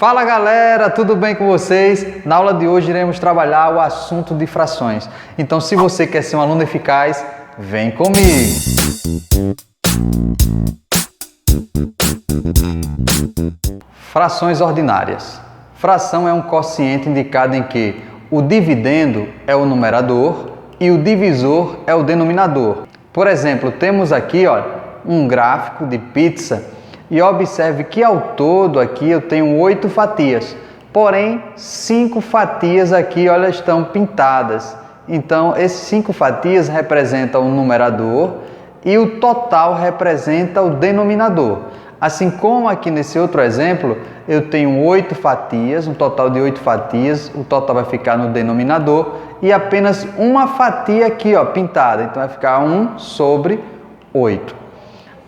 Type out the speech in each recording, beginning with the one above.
Fala galera, tudo bem com vocês? Na aula de hoje iremos trabalhar o assunto de frações. Então, se você quer ser um aluno eficaz, vem comigo! Frações ordinárias. Fração é um quociente indicado em que o dividendo é o numerador e o divisor é o denominador. Por exemplo, temos aqui um gráfico de pizza e observe que ao todo aqui eu tenho 8 fatias, porém 5 fatias aqui estão pintadas. Então, essas 5 fatias representam o numerador e o total representa o denominador. Assim como aqui nesse outro exemplo, eu tenho 8 fatias, um total de 8 fatias, o total vai ficar no denominador e apenas uma fatia aqui pintada, então vai ficar 1 sobre 8.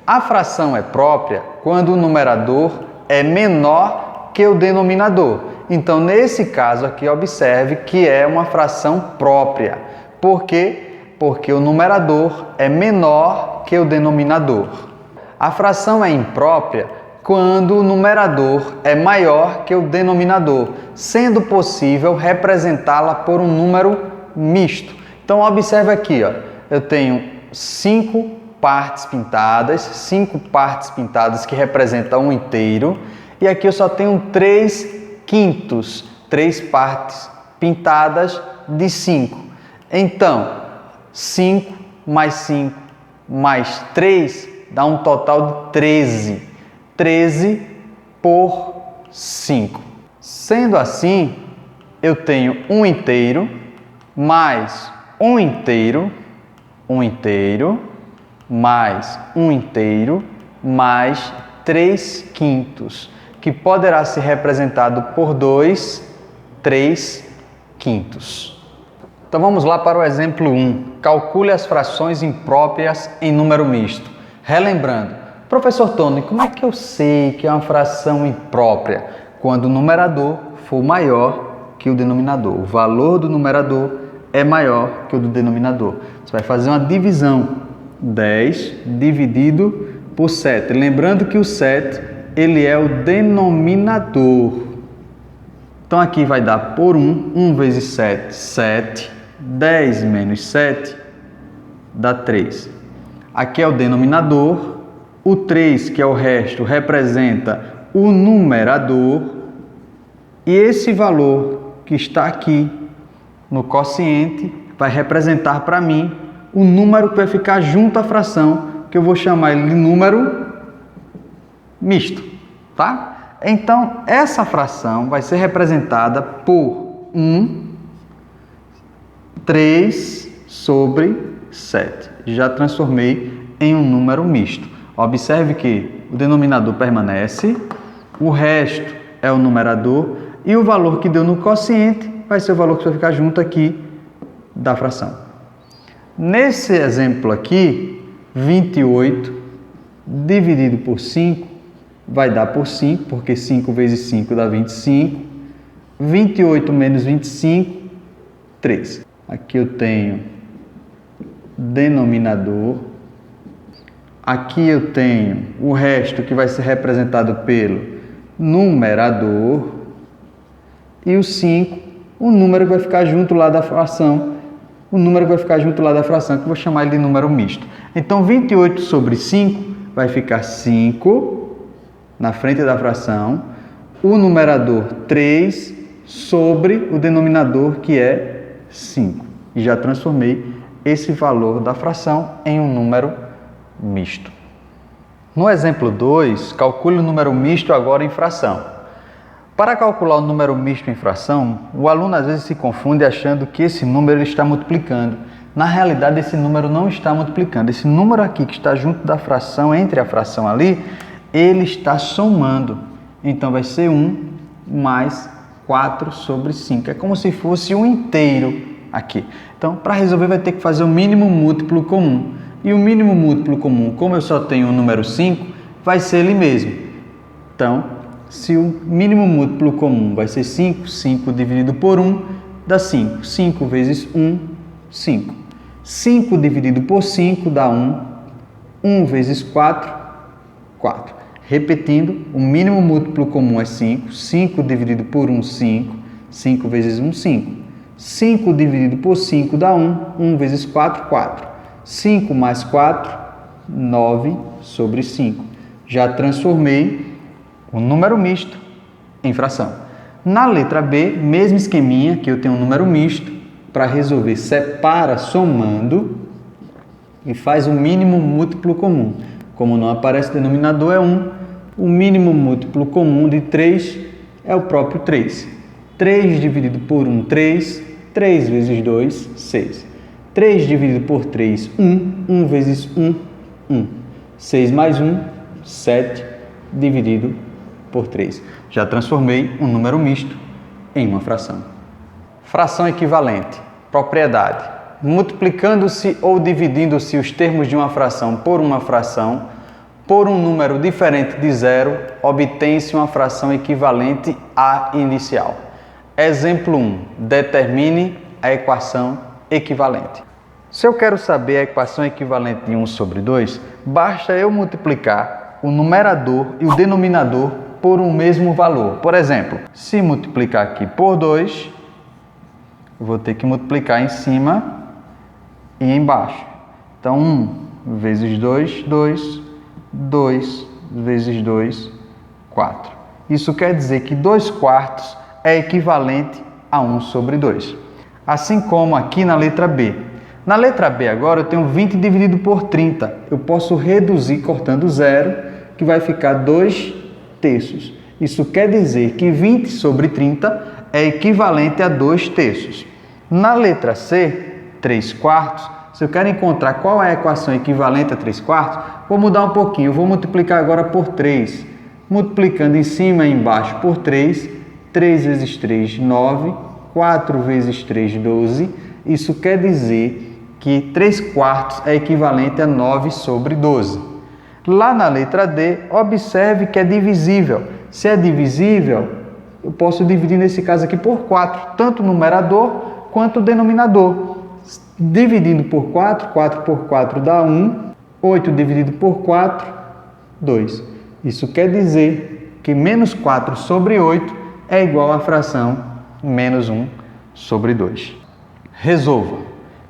A fração é própria quando o numerador é menor que o denominador. Então, nesse caso aqui, observe que é uma fração própria. Por quê? Porque o numerador é menor que o denominador. A fração é imprópria quando o numerador é maior que o denominador, sendo possível representá-la por um número misto. Então, observe aqui, eu tenho 5 partes pintadas que representam um inteiro, e aqui eu só tenho 3/5, 3 partes pintadas de 5. Então, 5 mais 5 mais 3 dá um total de 13. 13 por 5. Sendo assim, eu tenho um inteiro mais um inteiro mais um inteiro mais 3/5, que poderá ser representado por 2 3/5. Então vamos lá para o exemplo 1. Calcule as frações impróprias em número misto. Relembrando, professor Tony, como é que eu sei que é uma fração imprópria? Quando o numerador for maior que o denominador. O valor do numerador é maior que o do denominador. Você vai fazer uma divisão. 10 dividido por 7. Lembrando que o 7 ele é o denominador. Então aqui vai dar por 1. 1 vezes 7, 7. 10 menos 7 dá 3. Aqui é o denominador. O 3, que é o resto, representa o numerador. E esse valor que está aqui no quociente vai representar para mim o número que vai ficar junto à fração, que eu vou chamar ele de número misto, tá? Então, essa fração vai ser representada por 3 sobre 7. Já transformei em um número misto. Observe que o denominador permanece, o resto é o numerador e o valor que deu no quociente vai ser o valor que vai ficar junto aqui da fração. Nesse exemplo aqui, 28 dividido por 5 vai dar por 5, porque 5 vezes 5 dá 25. 28 menos 25, 3. Aqui eu tenho denominador. Aqui eu tenho o resto que vai ser representado pelo numerador. E o 5, o número que vai ficar junto lá da fração. O número vai ficar junto lá da fração, que eu vou chamar ele de número misto. Então, 28 sobre 5 vai ficar 5 na frente da fração. O numerador 3 sobre o denominador, que é 5. E já transformei esse valor da fração em um número misto. No exemplo 2, calcule o número misto agora em fração. Para calcular o número misto em fração, o aluno às vezes se confunde achando que esse número está multiplicando. Na realidade, esse número não está multiplicando. Esse número aqui que está junto da fração, entre a fração ali, ele está somando. Então, vai ser 1 mais 4 sobre 5. É como se fosse um inteiro aqui. Então, para resolver, vai ter que fazer o mínimo múltiplo comum. E o mínimo múltiplo comum, como eu só tenho o número 5, vai ser ele mesmo. Então, se o mínimo múltiplo comum vai ser 5, 5 dividido por 1 dá 5. 5 vezes 1, 5. 5 dividido por 5 dá 1. 1 vezes 4, 4. Repetindo, o mínimo múltiplo comum é 5. 5 dividido por 1, 5. 5 vezes 1, 5. 5 dividido por 5 dá 1. 1 vezes 4, 4. 5 mais 4, 9 sobre 5. Já transformei o número misto em fração. Na letra B, mesmo esqueminha, que eu tenho um número misto. Para resolver, separa somando e faz o mínimo múltiplo comum. Como não aparece denominador, é 1. O mínimo múltiplo comum de 3 é o próprio 3. 3 dividido por 1, 3. 3 vezes 2, 6. 3 dividido por 3, 1. 1 vezes 1, 1. 6 mais 1, 7 dividido por 3. Já transformei um número misto em uma fração. Fração equivalente. Propriedade. Multiplicando-se ou dividindo-se os termos de uma fração por uma fração, por um número diferente de zero, obtém-se uma fração equivalente à inicial. Exemplo 1. Determine a equação equivalente. Se eu quero saber a equação equivalente de 1 sobre 2, basta eu multiplicar o numerador e o denominador por um mesmo valor. Por exemplo, se multiplicar aqui por 2, eu vou ter que multiplicar em cima e embaixo. Então, 1 vezes 2, 2. 2 vezes 2, 4. Isso quer dizer que 2 quartos é equivalente a 1 sobre 2. Assim como aqui na letra B. Na letra B agora eu tenho 20 dividido por 30. Eu posso reduzir cortando 0, que vai ficar 2 terços. Isso quer dizer que 20 sobre 30 é equivalente a 2 terços. Na letra C, 3 quartos, se eu quero encontrar qual é a equação equivalente a 3 quartos, vou mudar um pouquinho. Eu vou multiplicar agora por 3. Multiplicando em cima e embaixo por 3. 3 vezes 3, 9. 4 vezes 3, 12. Isso quer dizer que 3 quartos é equivalente a 9 sobre 12. Lá na letra D, observe que é divisível. Se é divisível, eu posso dividir nesse caso aqui por 4, tanto o numerador quanto o denominador. Dividindo por 4, 4 por 4 dá 1, 8 dividido por 4, 2. Isso quer dizer que menos 4 sobre 8 é igual à fração menos 1 sobre 2. Resolva.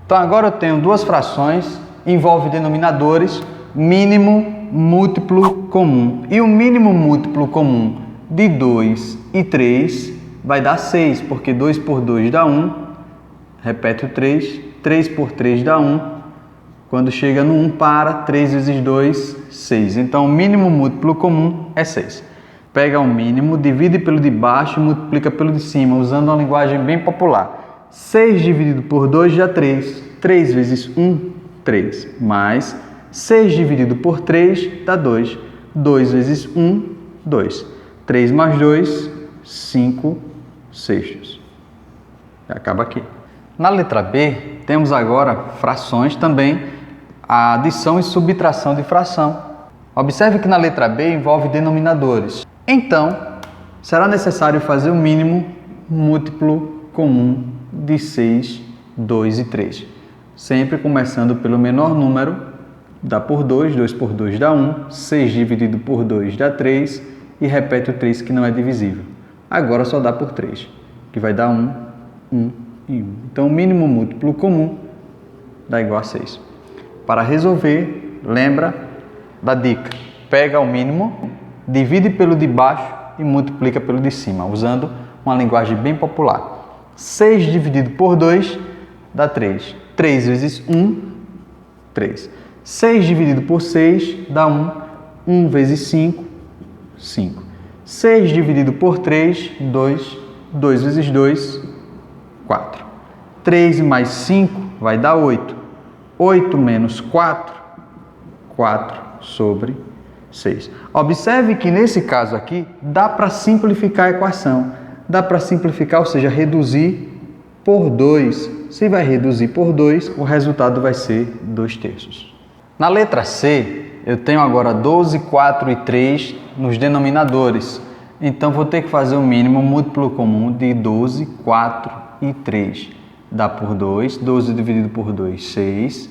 Então agora eu tenho duas frações, envolve denominadores, mínimo, múltiplo comum. E o mínimo múltiplo comum de 2 e 3 vai dar 6, porque 2 por 2 dá 1, repete o 3. 3 por 3 dá 1. Quando chega no 1, para. 3 vezes 2, 6. Então, o mínimo múltiplo comum é 6. Pega o mínimo, divide pelo de baixo e multiplica pelo de cima, usando uma linguagem bem popular. 6 dividido por 2 dá 3. 3 vezes 1, 3. Mais 6 dividido por 3 dá 2. 2 vezes 1, 2. 3 mais 2, 5 sextos. Acaba aqui. Na letra B, temos agora frações também, a adição e subtração de fração. Observe que na letra B envolve denominadores. Então, será necessário fazer o mínimo múltiplo comum de 6, 2 e 3. Sempre começando pelo menor número, dá por 2, 2 por 2 dá 1, 6 dividido por 2 dá 3 e repete o 3 que não é divisível. Agora só dá por 3, que vai dar 1, 1 e 1. Então, o mínimo múltiplo comum dá igual a 6. Para resolver, lembra da dica. Pega o mínimo, divide pelo de baixo e multiplica pelo de cima, usando uma linguagem bem popular. 6 dividido por 2 dá 3. 3 vezes 1, 3. 6 dividido por 6 dá 1. 1 vezes 5, 5. 6 dividido por 3, 2. 2 vezes 2, 4. 3 mais 5 vai dar 8. 8 menos 4, 4 sobre 6. Observe que nesse caso aqui, dá para simplificar a equação. Dá para simplificar, ou seja, reduzir por 2. Se vai reduzir por 2, o resultado vai ser 2 terços. Na letra C, eu tenho agora 12, 4 e 3 nos denominadores. Então, vou ter que fazer o mínimo múltiplo comum de 12, 4 e 3. Dá por 2. 12 dividido por 2, 6.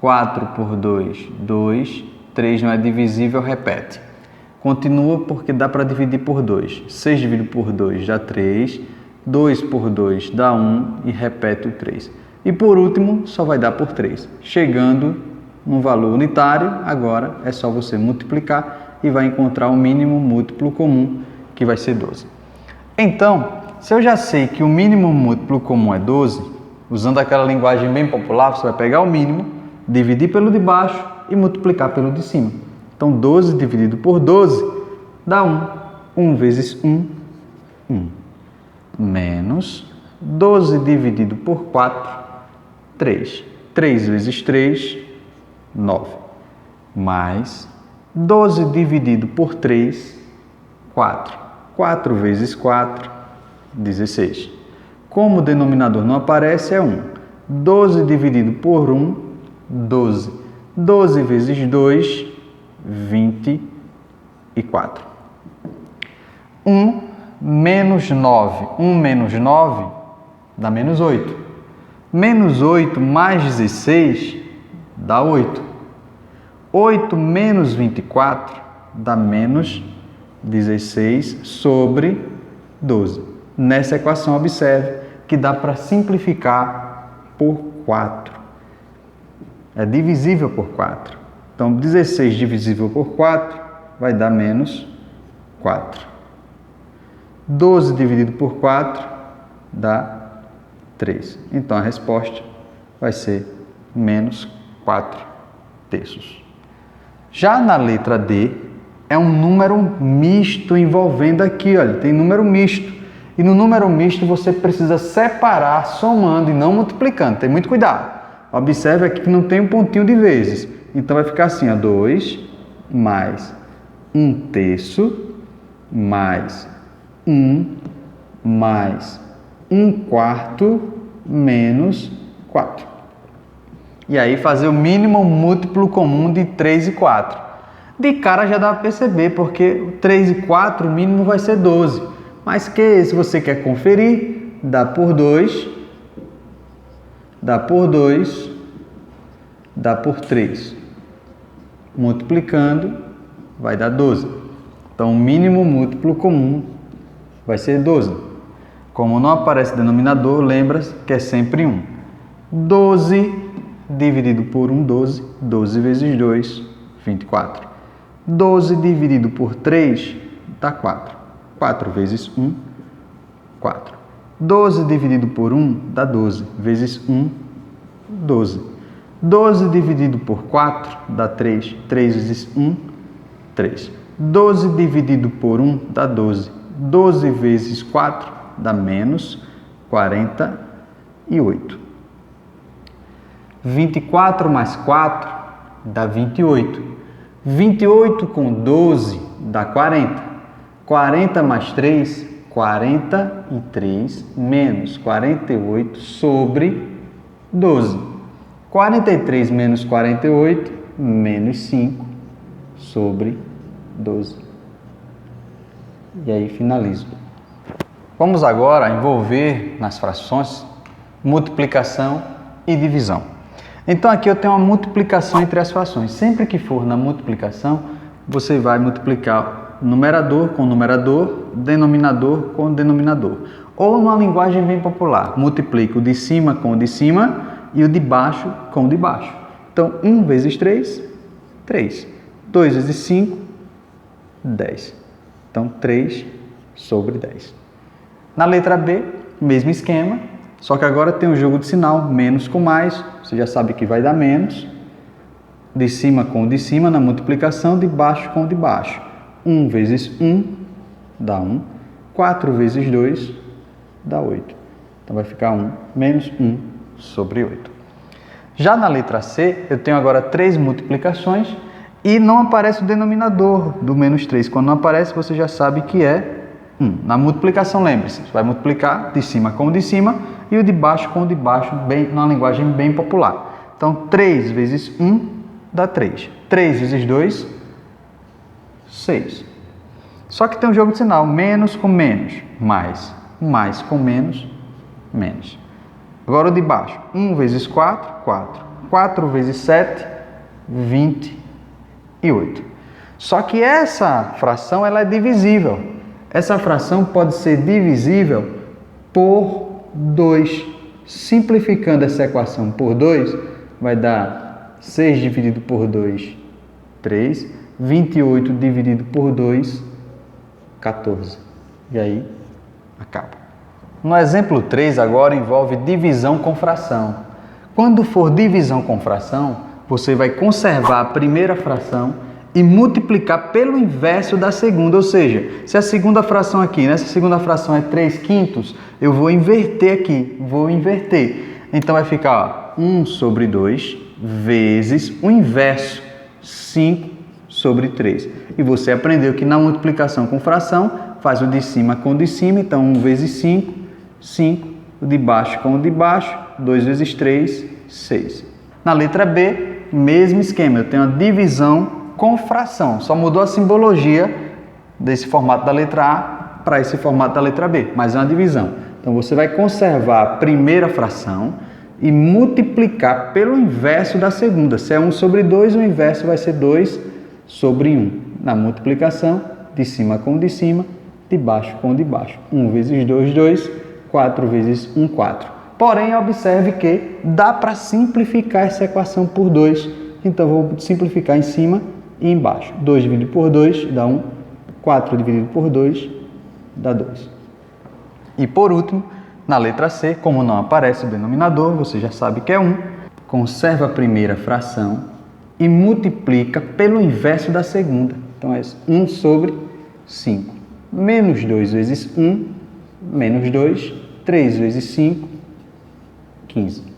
4 por 2, 2. 3 não é divisível, repete. Continua porque dá para dividir por 2. 6 dividido por 2 dá 3. 2 por 2 dá 1 e repete o 3. E por último, só vai dar por 3. Chegando no valor unitário, agora é só você multiplicar e vai encontrar o mínimo múltiplo comum, que vai ser 12. Então, se eu já sei que o mínimo múltiplo comum é 12, usando aquela linguagem bem popular, você vai pegar o mínimo, dividir pelo de baixo e multiplicar pelo de cima. Então, 12 dividido por 12 dá 1. 1 vezes 1, 1. Menos 12 dividido por 4, 3. 3 vezes 3, 9. Mais 12 dividido por 3, 4. 4 vezes 4, 16. Como o denominador não aparece, é 1. 12 dividido por 1, 12. 12 vezes 2, 24. 1 menos 9. 1 menos 9 dá menos 8. Menos 8 mais 16 dá 8. 8 menos 24 dá menos 16 sobre 12. Nessa equação, observe que dá para simplificar por 4. É divisível por 4. Então, 16 divisível por 4 vai dar menos 4. 12 dividido por 4 dá 3. Então, a resposta vai ser menos 4 terços. Já na letra D, é um número misto envolvendo aqui, olha, tem número misto. E no número misto você precisa separar somando e não multiplicando. Tem muito cuidado. Observe aqui que não tem um pontinho de vezes. Então vai ficar assim, ó, 2 mais 1 terço mais 1 mais 1 quarto menos 4. E aí fazer o mínimo múltiplo comum de 3 e 4. De cara já dá para perceber, porque 3 e 4 o mínimo vai ser 12. Mas que se você quer conferir, dá por 2, dá por 2, dá por 3. Multiplicando, vai dar 12. Então, o mínimo múltiplo comum vai ser 12. Como não aparece denominador, lembra que é sempre 1. 12 dividido por 1, 12. 12 vezes 2, 24. 12 dividido por 3, dá 4. 4 vezes 1, 4. 12 dividido por 1 dá 12. Vezes 1, 12. 12 dividido por 4 dá 3. 3 vezes 1, 3. 12 dividido por 1 dá 12. 12 vezes 4 dá menos 48. 24 mais 4 dá 28. 28 com 12 dá 40. 40 mais 3, 43 menos 48 sobre 12. 43 menos 48, menos 5 sobre 12. E aí finalizo. Vamos agora envolver nas frações multiplicação e divisão. Então aqui eu tenho uma multiplicação entre as frações. Sempre que for na multiplicação, você vai multiplicar numerador com numerador, denominador com denominador. Ou numa linguagem bem popular, multiplica o de cima com o de cima e o de baixo com o de baixo. Então, 1 vezes 3, 3. 2 vezes 5, 10. Então, 3 sobre 10. Na letra B, mesmo esquema, só que agora tem o jogo de sinal, menos com mais. Você já sabe que vai dar menos. De cima com o de cima na multiplicação, de baixo com o de baixo. 1 vezes 1 dá 1. 4 vezes 2 dá 8. Então, vai ficar 1 menos 1 sobre 8. Já na letra C, eu tenho agora 3 multiplicações e não aparece o denominador do menos 3. Quando não aparece, você já sabe que é 1. Na multiplicação, lembre-se, você vai multiplicar de cima com o de cima e o de baixo com o de baixo, bem, numa linguagem bem popular. Então, 3 vezes 1 dá 3. 3 vezes 2, 6. Só que tem um jogo de sinal, menos com menos, mais. Mais com menos, menos. Agora o de baixo, 1 vezes 4, 4. 4 vezes 7, 28. Só que essa fração ela é divisível. Essa fração pode ser divisível por 2. Simplificando essa equação por 2, vai dar 6 dividido por 2, 3. 28 dividido por 2, 14. E aí, acaba. No exemplo 3, agora envolve divisão com fração. Quando for divisão com fração, você vai conservar a primeira fração e multiplicar pelo inverso da segunda. Ou seja, se a segunda fração aqui, nessa segunda fração é 3/5, eu vou inverter aqui. Então vai ficar 1 sobre 2 vezes o inverso, 5 sobre 3. E você aprendeu que na multiplicação com fração, faz o de cima com o de cima. Então 1 vezes 5, 5. O de baixo com o de baixo, 2 vezes 3, 6. Na letra B, mesmo esquema. Eu tenho a divisão com fração. Só mudou a simbologia desse formato da letra A para esse formato da letra B. Mas é uma divisão. Então você vai conservar a primeira fração e multiplicar pelo inverso da segunda. Se é 1 sobre 2, o inverso vai ser 2 sobre 1. Na multiplicação, de cima com o de cima, de baixo com o de baixo. 1 vezes 2, 2. 4 vezes 1, 4. Porém, observe que dá para simplificar essa equação por 2. Então, vou simplificar em cima e embaixo. 2 dividido por 2 dá 1. 4 dividido por 2 dá 2. E por último, na letra C, como não aparece o denominador, você já sabe que é 1. Conserva a primeira fração e multiplica pelo inverso da segunda. Então, é 1 sobre 5. Menos 2 vezes 1, menos 2, 3 vezes 5, 15.